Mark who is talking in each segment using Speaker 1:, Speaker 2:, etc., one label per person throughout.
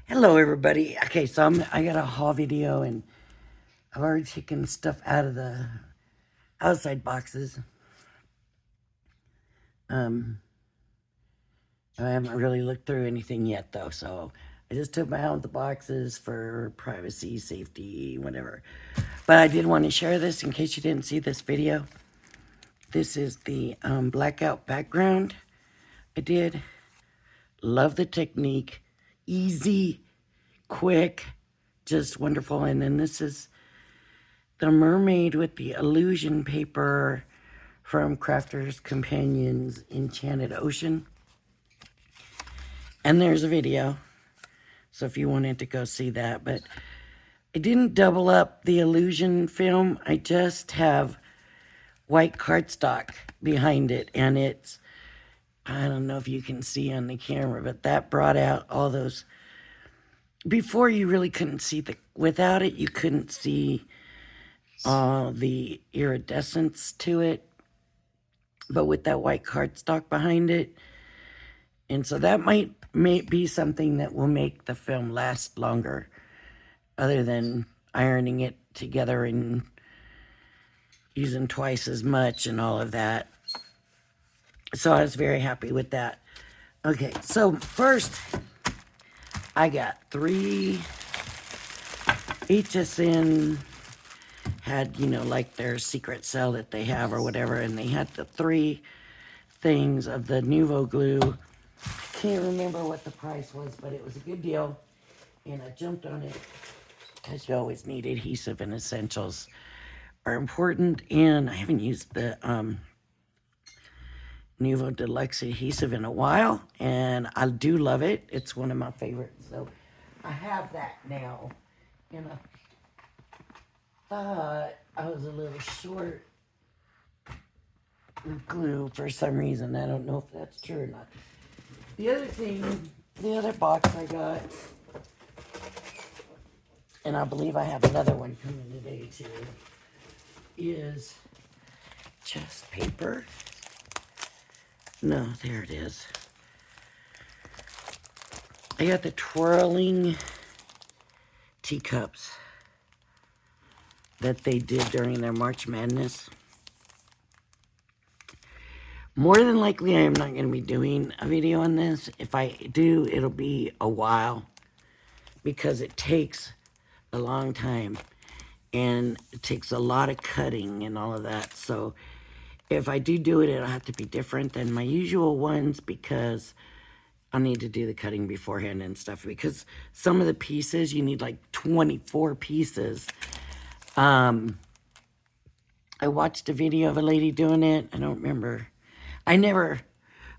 Speaker 1: Hello, everybody. Okay, so I got a haul video, and I've already taken stuff out of the outside boxes. Um, I haven't really looked through anything yet, though, so I just took them out of the boxes for privacy, safety, whatever. But I did want to share this in case you didn't see this video. This is the blackout background I did. Love the technique. Easy, quick, just wonderful. And then this is the mermaid with the illusion paper from Crafter's Companions Enchanted Ocean. And there's a video, so if you wanted to go see that. But I didn't double up the illusion film. I just have white cardstock behind it, and it's, I don't know if you can see on the camera, but that brought out all those. Before, you really couldn't see without it, you couldn't see all the iridescence to it, but with that white cardstock behind it. And so that may be something that will make the film last longer, other than ironing it together and using twice as much and all of that. So I was very happy with that. Okay, so first I got 3 HSN had, like their secret cell that they have or whatever, and they had the 3 things of the Nuvo glue. Can't remember what the price was, but it was a good deal, and I jumped on it because you always need adhesive, and essentials are important. And I haven't used the Nuvo Deluxe adhesive in a while, and I do love it. It's one of my favorites, so I have that now. And I thought I was a little short with glue for some reason. I don't know if that's true or not. The other thing, the other box I got, and I believe I have another one coming today too, is just paper. No, there it is. I got the twirling teacups that they did during their March Madness. More than likely, I am not going to be doing a video on this. If I do, it'll be a while because it takes a long time and it takes a lot of cutting and all of that. So if I do it, it'll have to be different than my usual ones because I'll need to do the cutting beforehand and stuff, because some of the pieces, you need like 24 pieces. I watched a video of a lady doing it. I don't remember. I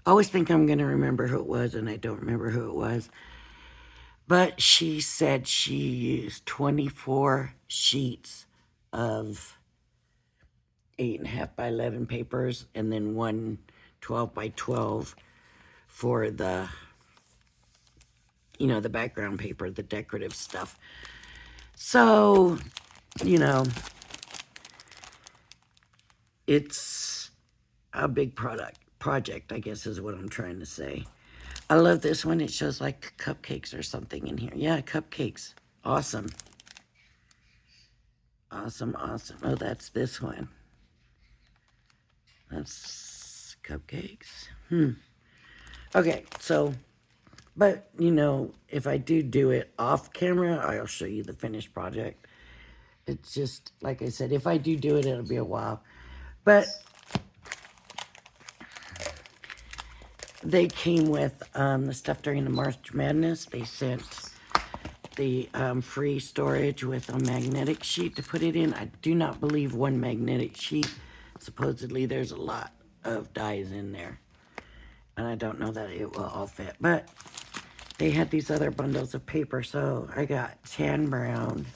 Speaker 1: always think I'm going to remember who it was, and I don't remember who it was. But she said she used 24 sheets of 8.5 by 11 papers, and then one 12 by 12 for the, the background paper, the decorative stuff. So, it's a big project, I guess is what I'm trying to say. I love this one. It shows like cupcakes or something in here. Yeah, cupcakes. Awesome. Awesome. Oh, that's this one. That's cupcakes. Okay, so, but, if I do it off camera, I'll show you the finished project. It's just, like I said, if I do it, it'll be a while. But they came with the stuff during the March Madness. They sent the free storage with a magnetic sheet to put it in. I do not believe one magnetic sheet. Supposedly there's a lot of dies in there, and I don't know that it will all fit. But they had these other bundles of paper, so I got tan brown,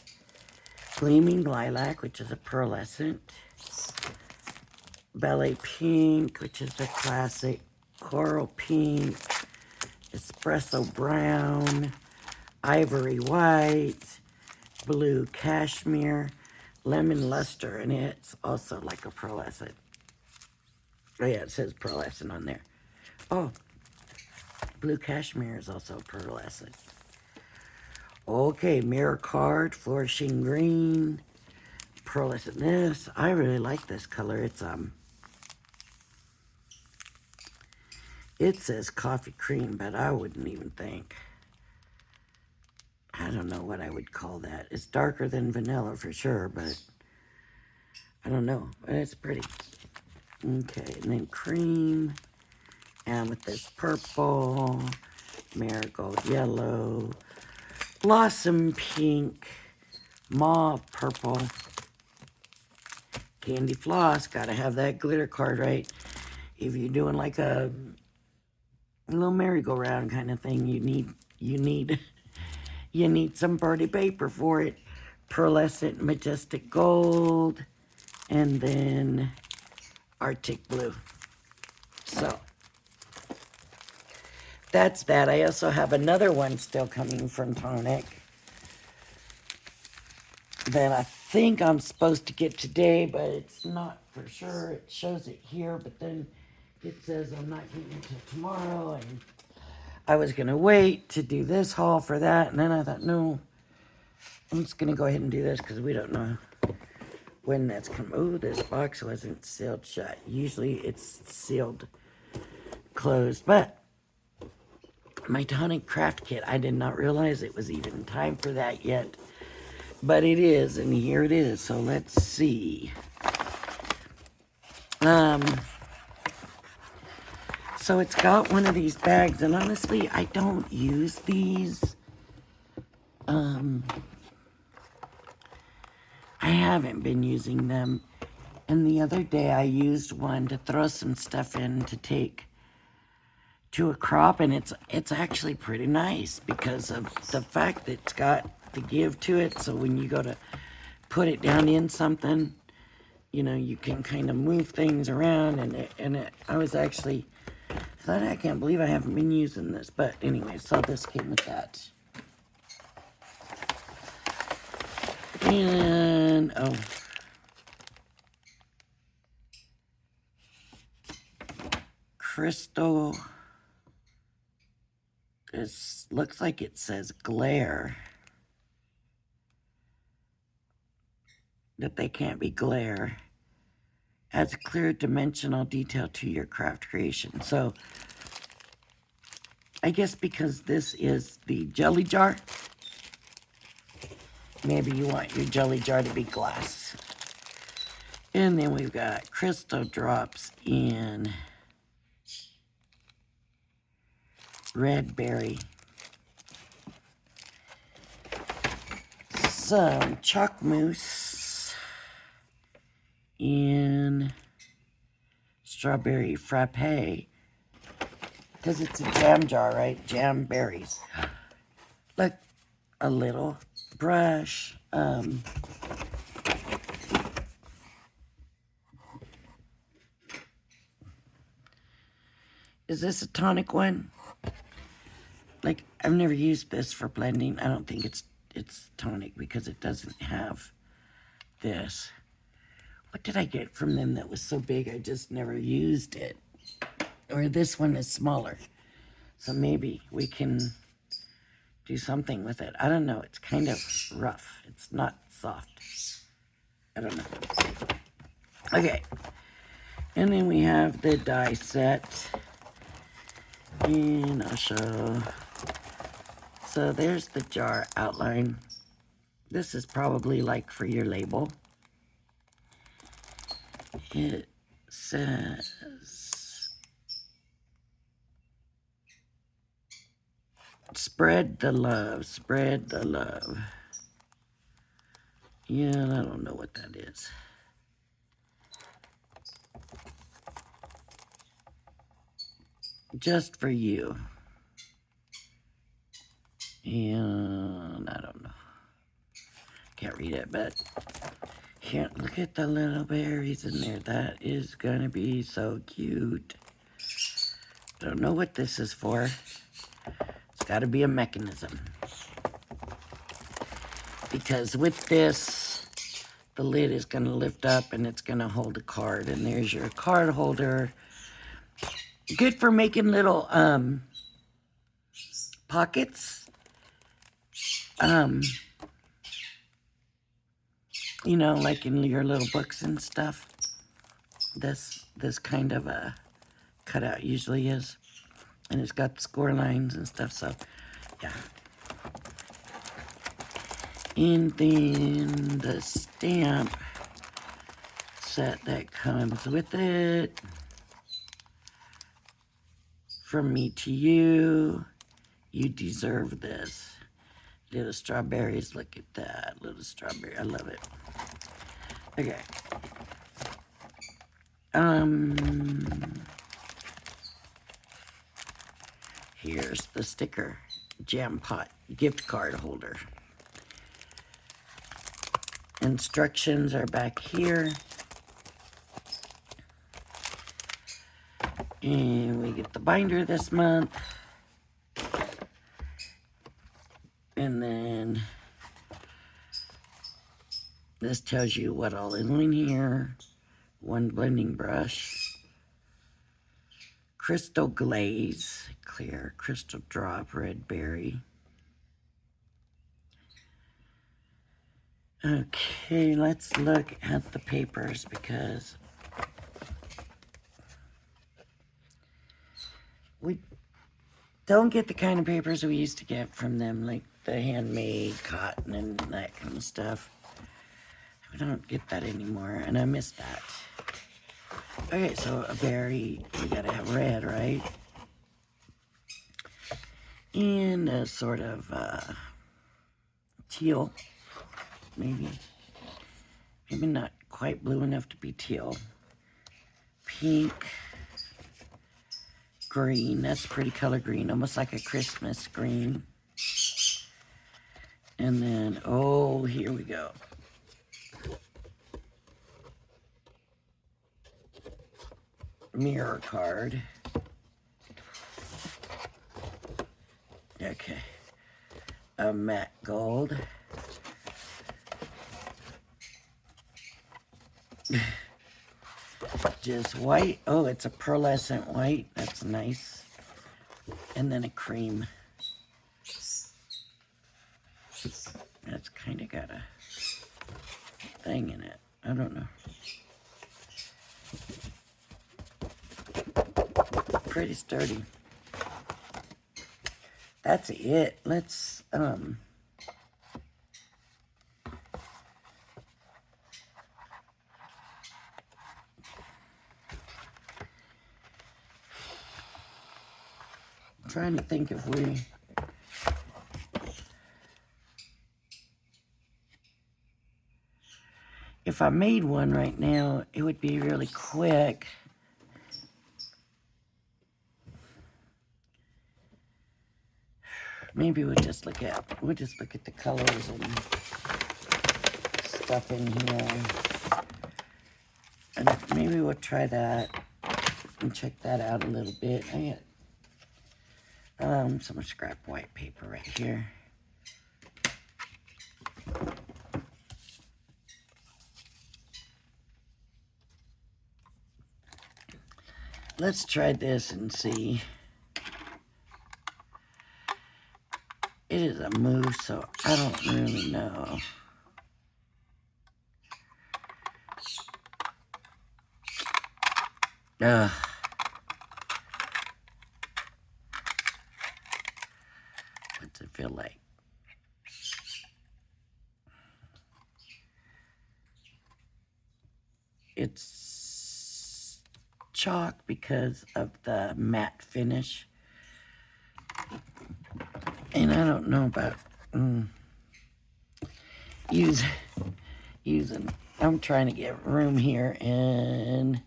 Speaker 1: gleaming lilac, which is a pearlescent, ballet pink, which is a classic, coral pink, espresso brown, ivory white, blue cashmere, lemon luster, and it's also like a pearlescent. Oh yeah, it says pearlescent on there. Oh, blue cashmere is also pearlescent. Okay, mirror card, flourishing green, pearlescent this. I really like this color. It says coffee cream, but I wouldn't even think. I don't know what I would call that. It's darker than vanilla for sure, but I don't know. But it's pretty. Okay, and then cream, amethyst purple, marigold yellow, blossom pink, mauve purple, candy floss. Gotta have that glitter card, right? If you're doing like a little merry-go-round kind of thing, you need some birdie paper for it. Pearlescent majestic gold, and then Arctic blue. So that's that. I also have another one still coming from Tonic that I think I'm supposed to get today, but it's not for sure. It shows it here, but then it says I'm not getting it till tomorrow, and I was going to wait to do this haul for that, and then I thought, no, I'm just going to go ahead and do this because we don't know when that's coming. Oh, this box wasn't sealed shut. Usually it's sealed closed, but my Tonic craft kit, I did not realize it was even time for that yet, but it is, and here it is. So let's see. So it's got one of these bags, and honestly, I don't use these. I haven't been using them. And the other day I used one to throw some stuff in to take to a crop, and it's actually pretty nice because of the fact that it's got the give to it. So when you go to put it down in something, you know, you can kind of move things around, and I was actually thought, I can't believe I haven't been using this. But anyway, so this came with that. And oh, crystal. This looks like it says glare. That they can't be glare. Adds clear dimensional detail to your craft creation. So I guess because this is the jelly jar, maybe you want your jelly jar to be glass. And then we've got crystal drops in red berry. Some chalk mousse in strawberry frappe. Because it's a jam jar, right? Jam berries. Like a little brush. Is this a Tonic one? Like, I've never used this for blending. I don't think it's Tonic because it doesn't have this. What did I get from them that was so big I just never used it? Or this one is smaller. So maybe we can do something with it. I don't know. It's kind of rough. It's not soft. I don't know. Okay. And then we have the die set. And I'll show. So there's the jar outline. This is probably like for your label. It says spread the love, spread the love. Yeah, I don't know what that is. Just for you. And I don't know. Can't read it, but here, look at the little berries in there. That is gonna be so cute. Don't know what this is for. It's gotta be a mechanism. Because with this, the lid is gonna lift up and it's gonna hold a card. And there's your card holder. Good for making little pockets Um, you know, like in your little books and stuff. This kind of a cutout usually is. And it's got score lines and stuff, so yeah. And then the stamp set that comes with it. From me to you, you deserve this. Little strawberries, look at that. Little strawberry, I love it. Okay. Here's the sticker. Jam pot gift card holder. Instructions are back here. And we get the binder this month. And then this tells you what all is in here. One blending brush. Crystal glaze, clear. Crystal drop, red berry. Okay, let's look at the papers because we don't get the kind of papers we used to get from them, like the handmade cotton and that kind of stuff. We don't get that anymore, and I miss that. Okay, so a berry, we gotta have red, right? And a sort of teal, maybe. Maybe not quite blue enough to be teal. Pink. Green, that's pretty color green, almost like a Christmas green. And then, oh, here we go. Mirror card. Okay. A matte gold. Just white. Oh, it's a pearlescent white. That's nice. And then a cream. That's kind of got a thing in it. I don't know. Pretty sturdy. That's it. Let's, trying to think if I made one right now, it would be really quick. Maybe we'll just look at the colors and stuff in here. And maybe we'll try that and check that out a little bit. I got some scrap white paper right here. Let's try this and see. It is a mousse, so I don't really know. Ugh. What's it feel like? It's chalk because of the matte finish. And I don't know about using. I'm trying to get room here, and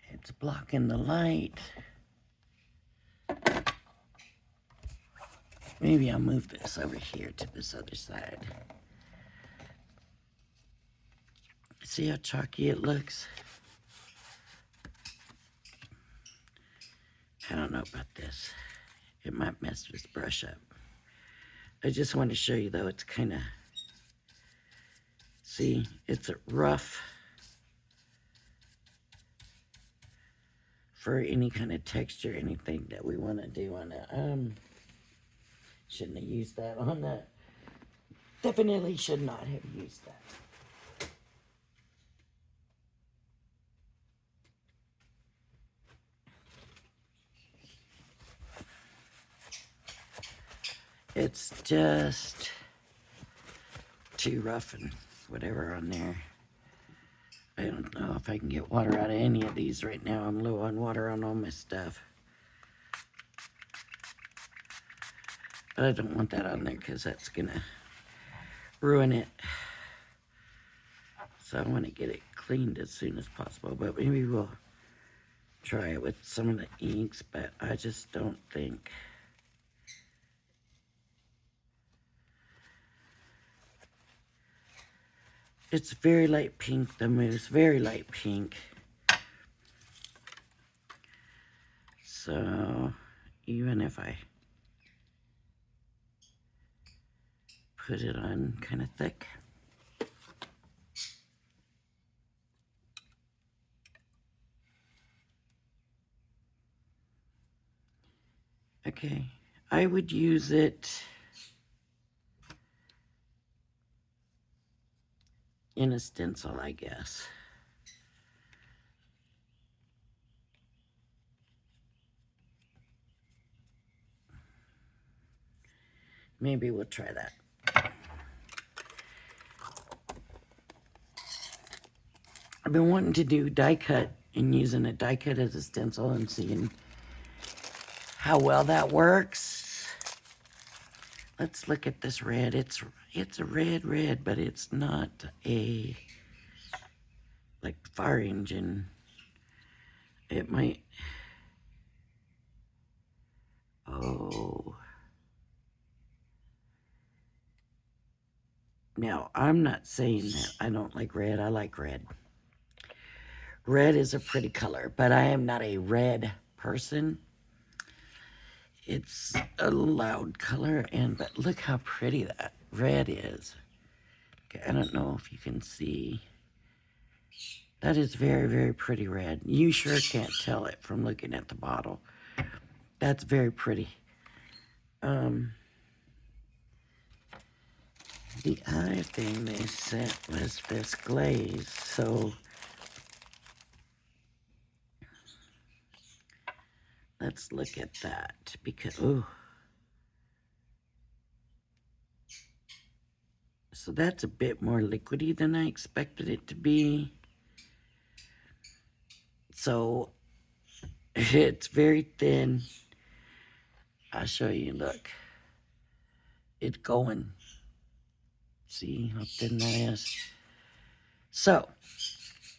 Speaker 1: it's blocking the light. Maybe I'll move this over here to this other side. See how chalky it looks? I don't know about this. It might mess this brush up. I just want to show you though, it's kind of, see, it's rough for any kind of texture, anything that we want to do on it. Shouldn't have used that on that. Definitely should not have used that. It's just too rough and whatever on there. I don't know if I can get water out of any of these right now. I'm low on water on all my stuff. But I don't want that on there because that's gonna ruin it. So I want to get it cleaned as soon as possible. But maybe we'll try it with some of the inks, but I just don't think. It's very light pink, the mousse, very light pink. So even if I put it on kind of thick. Okay, I would use it in a stencil, I guess. Maybe we'll try that. I've been wanting to do die cut and using a die cut as a stencil and seeing how well that works. Let's look at this red. It's a red, but it's not a like fire engine. It might. Oh. Now, I'm not saying that I don't like red. I like red. Red is a pretty color, but I am not a red person. It's a loud color, but look how pretty that red is. Okay, I don't know if you can see. That is very, very pretty red. You sure can't tell it from looking at the bottle. That's very pretty. The other thing they sent was this glaze, so let's look at that because, ooh. So that's a bit more liquidy than I expected it to be. So it's very thin. I'll show you, look. It's going. See how thin that is? So,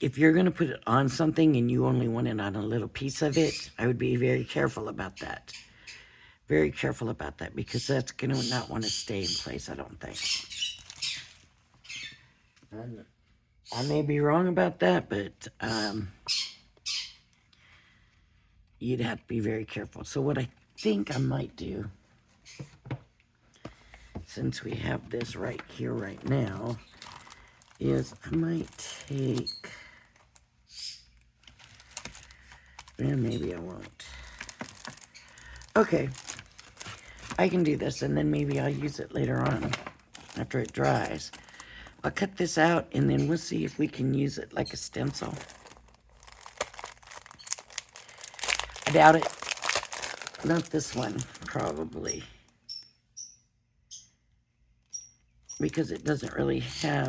Speaker 1: if you're going to put it on something and you only want it on a little piece of it, I would be very careful about that. Very careful about that because that's going to not want to stay in place, I don't think. I may be wrong about that, but you'd have to be very careful. So what I think I might do, since we have this right here right now, is I might take, and maybe I won't. Okay, I can do this, and then maybe I'll use it later on after it dries. I'll cut this out, and then we'll see if we can use it like a stencil. I doubt it. Not this one, probably. Because it doesn't really have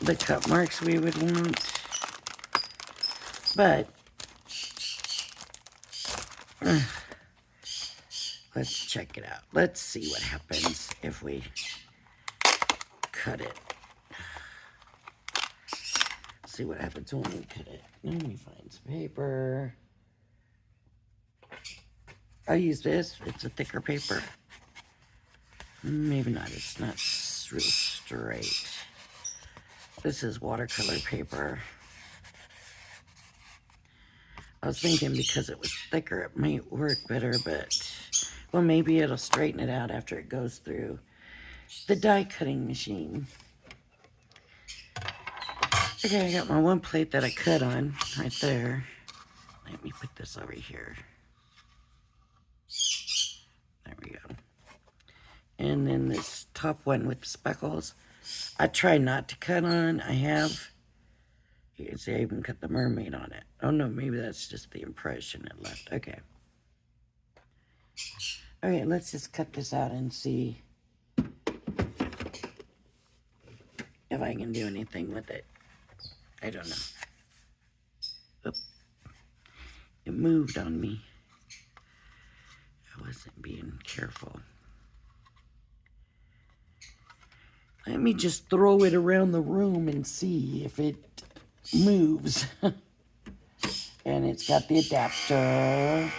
Speaker 1: the cut marks we would want. But let's check it out. Let's see what happens if we cut it. See what happens when we cut it. Let me find some paper. I use this. It's a thicker paper. Maybe not. It's not real straight. This is watercolor paper. I was thinking because it was thicker, it might work better, but, well, maybe it'll straighten it out after it goes through the die cutting machine. Okay, I got my one plate that I cut on right there. Let me put this over here. There we go. And then this top one with speckles. I try not to cut on. I have. You can see I even cut the mermaid on it. Oh no, maybe that's just the impression it left. Okay. Okay, let's just cut this out and see if I can do anything with it. I don't know. Oop. It moved on me. I wasn't being careful. Let me just throw it around the room and see if it moves. And it's got the adapter.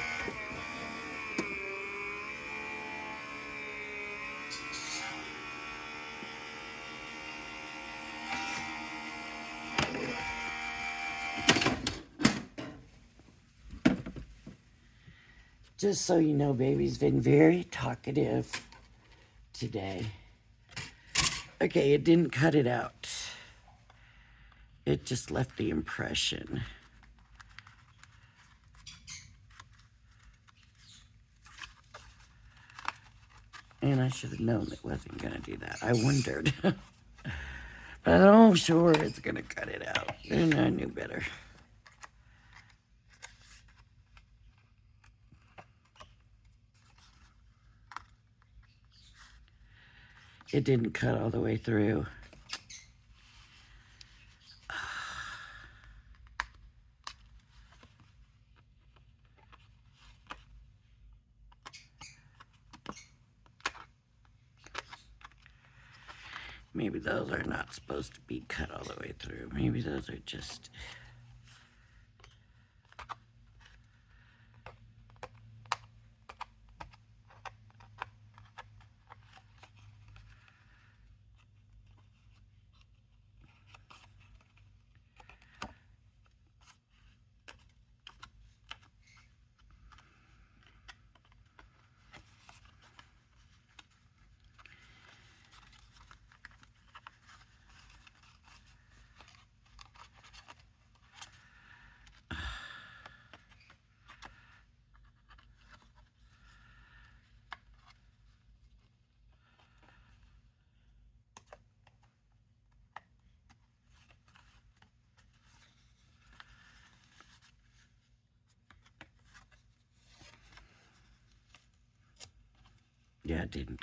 Speaker 1: Just so you know, baby's been very talkative today. Okay, it didn't cut it out. It just left the impression. And I should have known it wasn't going to do that. I wondered. But oh, sure, it's going to cut it out. And I knew better. It didn't cut all the way through. Maybe those are not supposed to be cut all the way through. Maybe those are just... Yeah, it didn't.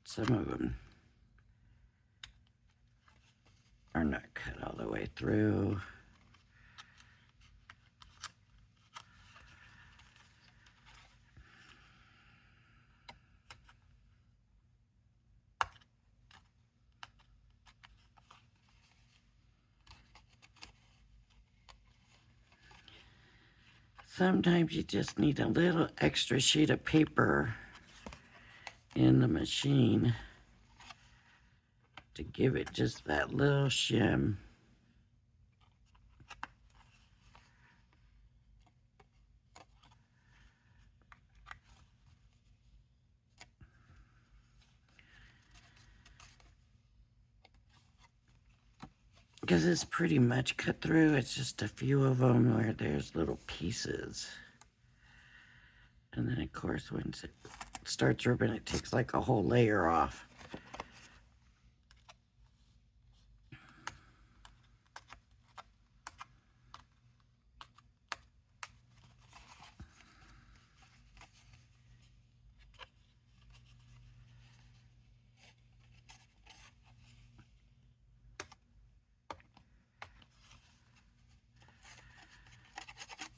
Speaker 1: Some of them are not cut all the way through. Sometimes you just need a little extra sheet of paper in the machine to give it just that little shim. Because it's pretty much cut through. It's just a few of them where there's little pieces. And then, of course, once it starts ripping, it takes like a whole layer off.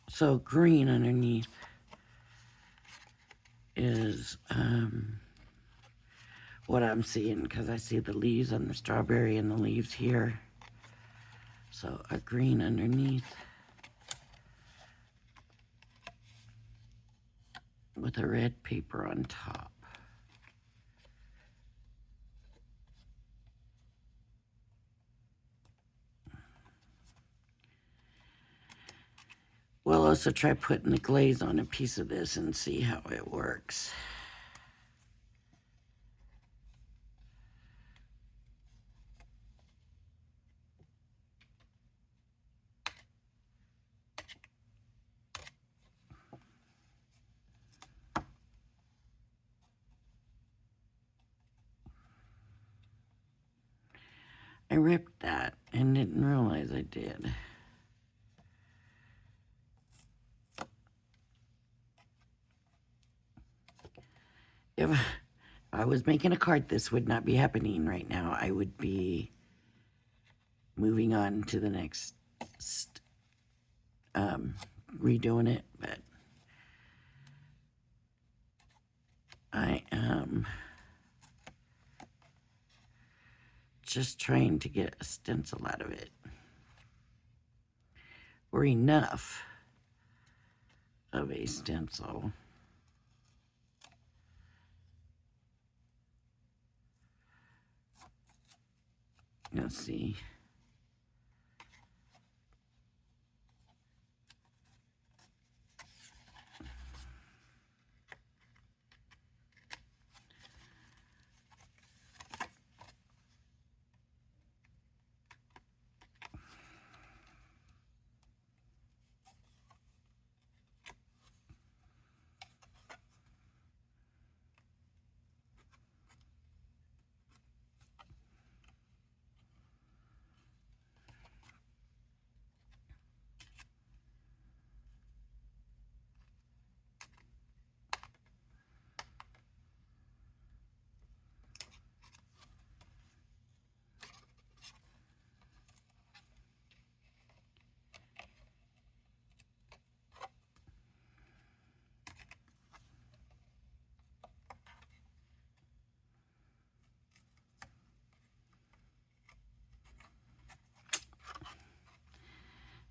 Speaker 1: So green underneath is what I'm seeing, because I see the leaves on the strawberry and the leaves here. So a green underneath with a red paper on top. We'll also try putting the glaze on a piece of this and see how it works. I ripped that and didn't realize I did. If I was making a card, this would not be happening right now. I would be moving on to the next, redoing it, but I am just trying to get a stencil out of it, or enough of a stencil. Let's see.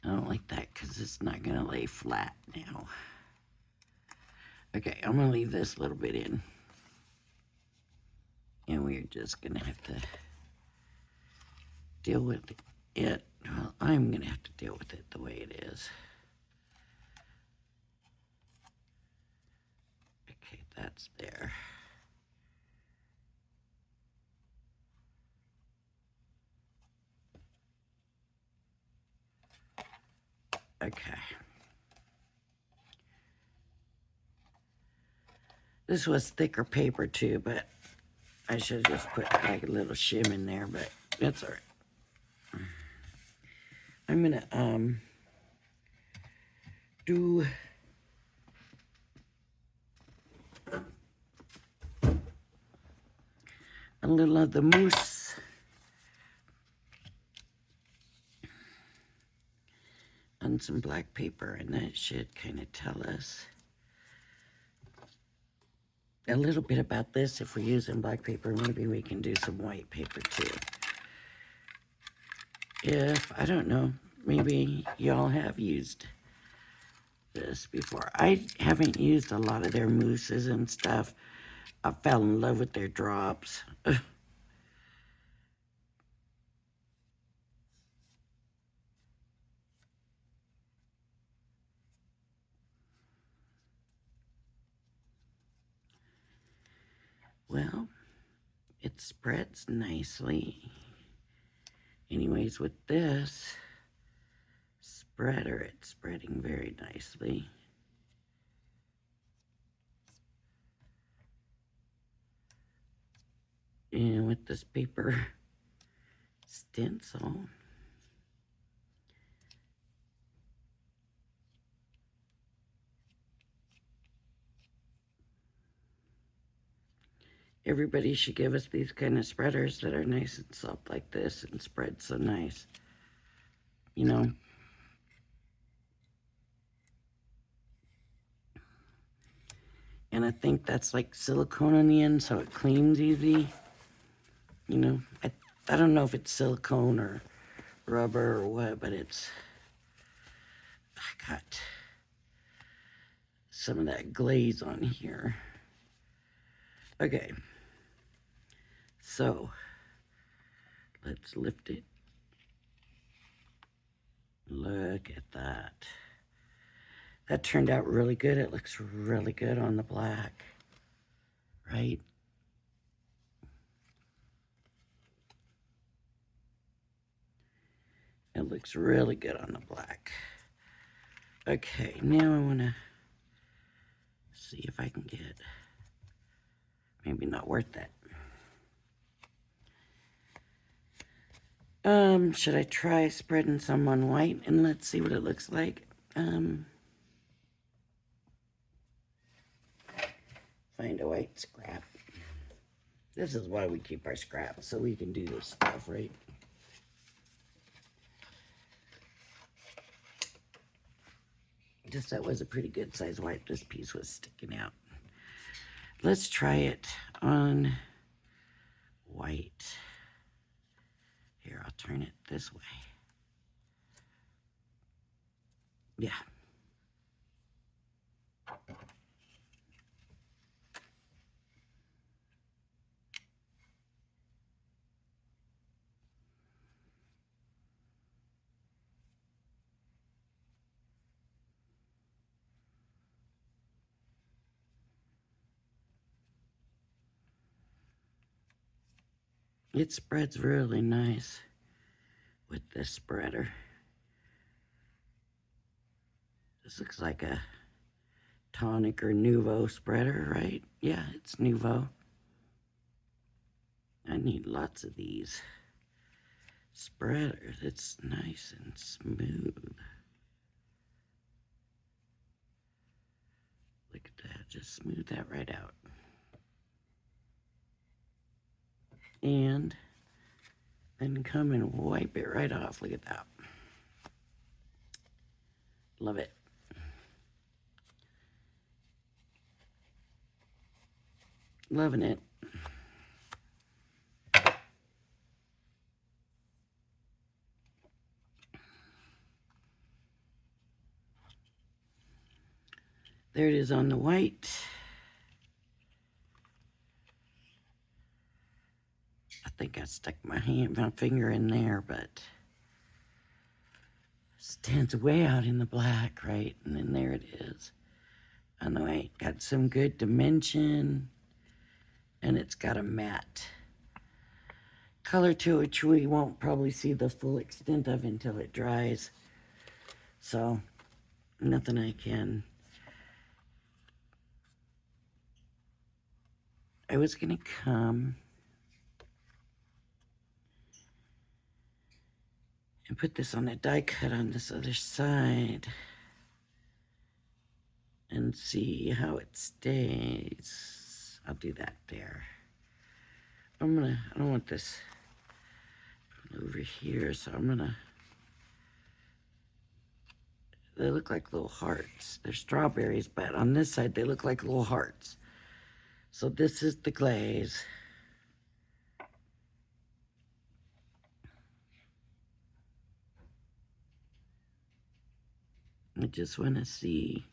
Speaker 1: I don't like that because it's not going to lay flat now. Okay, I'm going to leave this little bit in. And we're just going to have to deal with it. Well, I'm going to have to deal with it the way it is. Okay, that's there. Okay. This was thicker paper too, but I should have just put like a little shim in there, but that's all right. I'm gonna do a little of the mousse on some black paper, and that should kind of tell us a little bit about this. If we're using black paper, maybe we can do some white paper too. If, I don't know, maybe y'all have used this before. I haven't used a lot of their mousses and stuff. I fell in love with their drops. Well, it spreads nicely. Anyways, with this spreader, it's spreading very nicely. And with this paper stencil, everybody should give us these kind of spreaders that are nice and soft like this and spread so nice. You know? And I think that's like silicone on the end, so it cleans easy. You know, I don't know if it's silicone or rubber or what, but I got some of that glaze on here. Okay, so let's lift it. Look at that. That turned out really good. It looks really good on the black, right? It looks really good on the black. Okay, now I want to see if I can get, maybe not worth that. Should I try spreading some on white and let's see what it looks like? Find a white scrap. This is why we keep our scraps, so we can do this stuff, right? Just that was a pretty good size white. This piece was sticking out. Let's try it on white. Here, I'll turn it this way. Yeah. It spreads really nice with this spreader. This looks like a Tonic or Nouveau spreader, right? Yeah, it's Nouveau. I need lots of these spreaders. It's nice and smooth. Look at that, just smooth that right out. And then come and wipe it right off. Look at that. Love it. Loving it. There it is on the white. I think I stuck my finger in there, but stands way out in the black, right? And then there it is on the white. Got some good dimension, and it's got a matte color to it, which we won't probably see the full extent of until it dries. So nothing I was gonna come and put this on a die cut on this other side and see how it stays. I'll do that there. I don't want this over here, so they look like little hearts. They're strawberries, but on this side they look like little hearts. So this is the glaze. I just want to see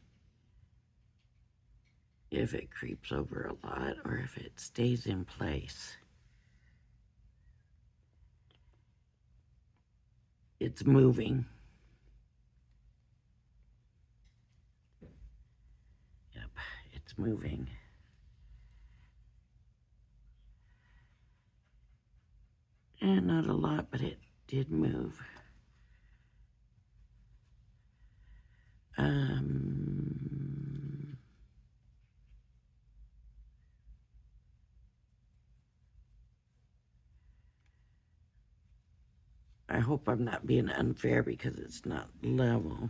Speaker 1: if it creeps over a lot or if it stays in place. It's moving. Yep, it's moving. And not a lot, but it did move. I hope I'm not being unfair because it's not level.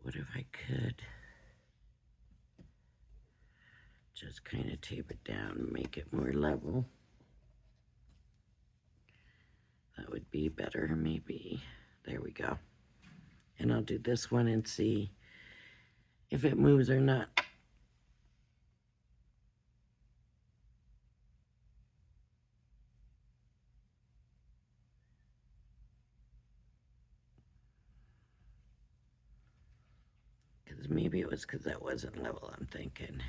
Speaker 1: What if I could just kind of tape it down and make it more level? That would be better, maybe. There we go. And I'll do this one and see if it moves or not. Because maybe it was because that wasn't level, I'm thinking.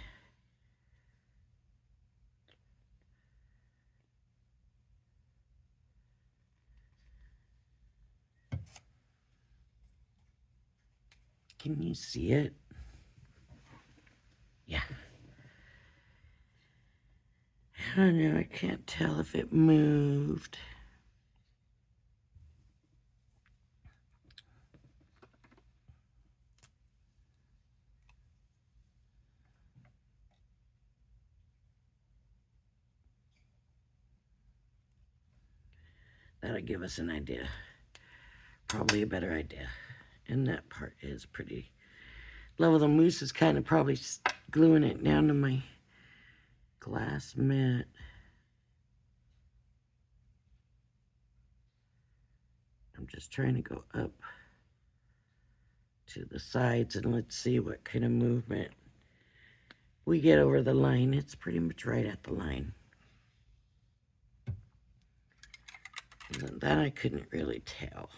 Speaker 1: Can you see it? Yeah. I don't know, I can't tell if it moved. That'll give us an idea. Probably a better idea. And that part is pretty level. The mousse is kind of probably gluing it down to my glass mat. I'm just trying to go up to the sides and let's see what kind of movement we get over the line. It's pretty much right at the line. And that I couldn't really tell.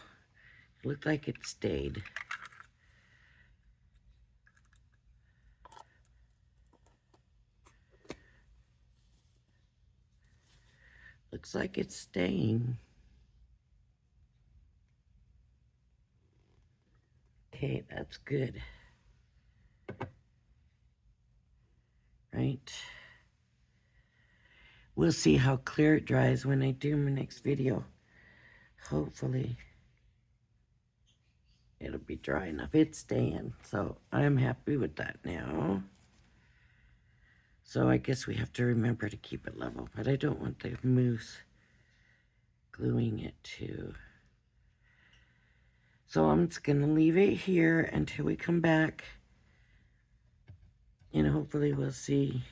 Speaker 1: It looked like it stayed. Looks like it's staying. Okay, that's good. Right. We'll see how clear it dries when I do my next video. Hopefully it'll be dry enough. It's staying, so I'm happy with that now. So I guess we have to remember to keep it level, but I don't want the mousse gluing it too. So I'm just gonna leave it here until we come back, and hopefully we'll see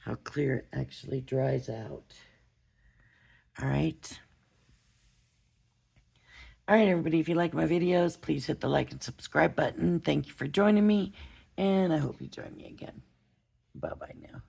Speaker 1: how clear it actually dries out. All right. All right, everybody, if you like my videos, please hit the like and subscribe button. Thank you for joining me, and I hope you join me again. Bye-bye now.